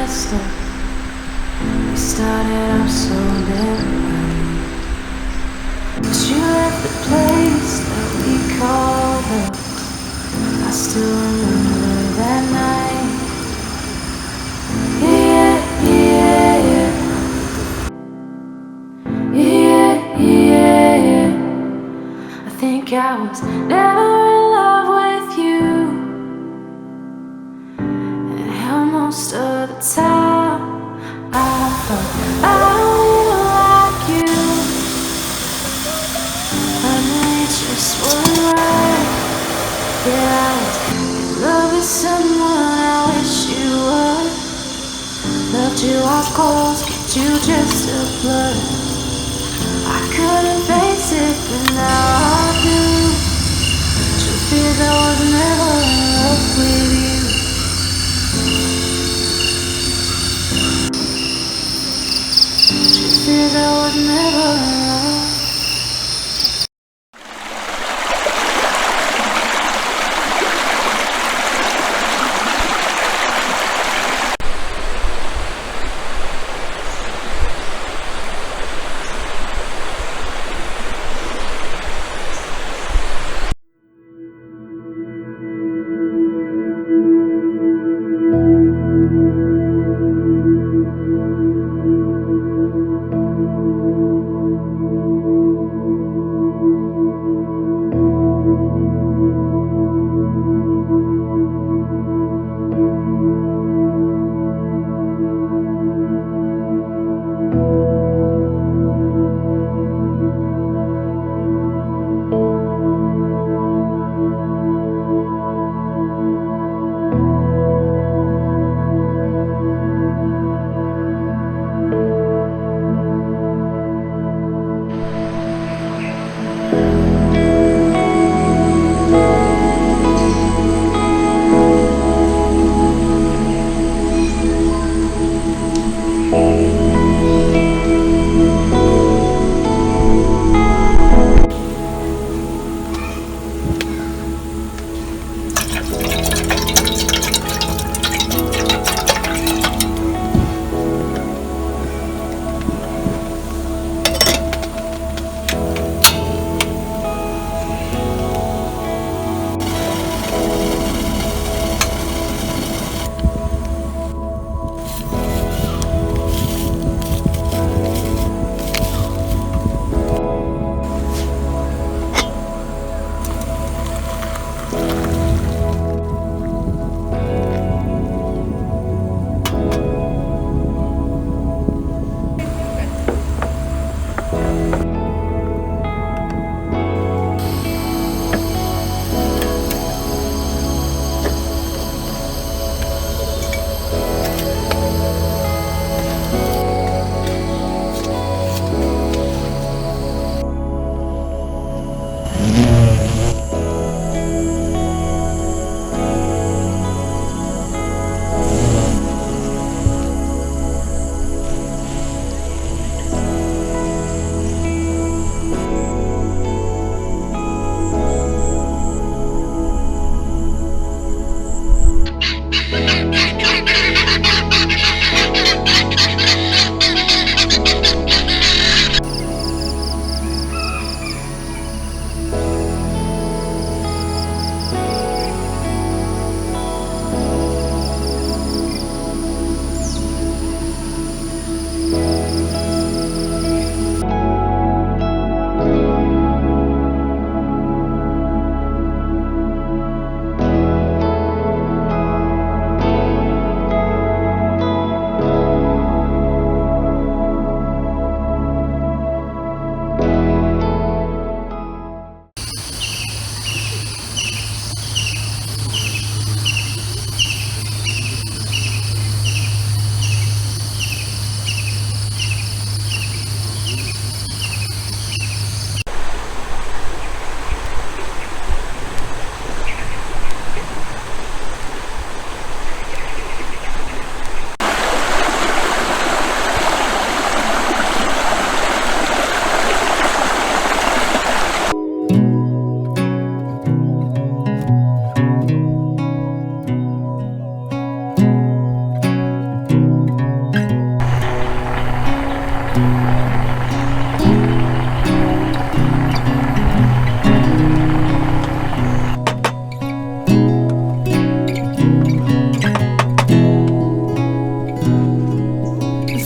messed up. We started off so damn right, but you left the place that we called up. I still remember that night. Yeah, yeah, yeah, yeah, yeah. I think I was never in love with you, and how most of the time I thought I didn't like you, and it just wasn't right. Yeah, I was in love with someone I wish you were. Loved you up close, kept you just a blood. I couldn't face it, but now I do. Truth is, I was never in love with you. Truth is, I was never in love.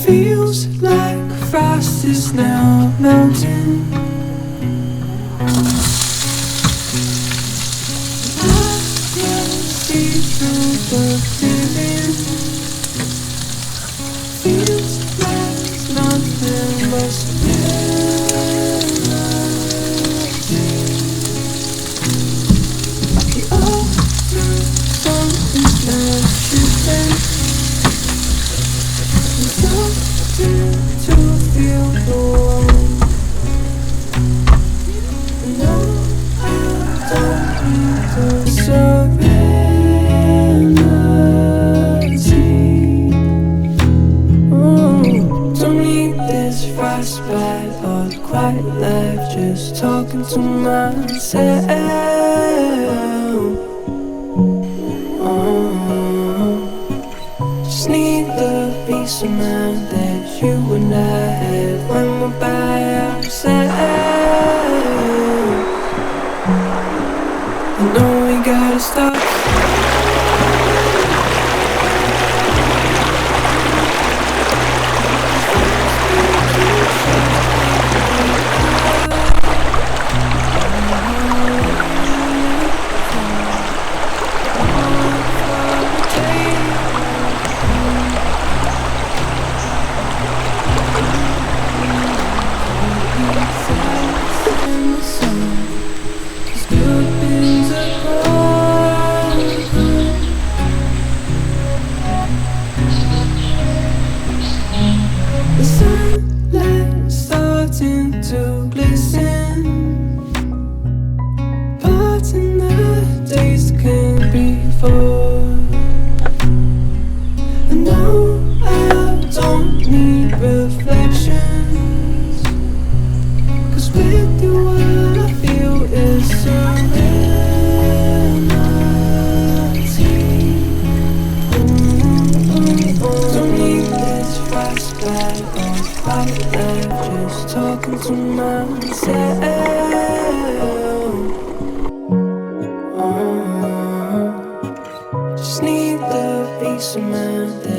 Feels like frost is now melting. I can see through the feeling. Feels like nothing must the old something that you think. Something to feel the warmth. No, I don't need the serenity. Oh, don't need this frostbite or quiet life. Just talking to myself. Just need the peace of mind that you and I had when we're by ourselves. I know we gotta stop. The sunlight starting to glisten. Parts in the days can be full. And now I don't need reflections. 'Cause with you what I feel is serenity. Don't need this frostbite or fight life. Just talking to myself. Just need the peace of mind.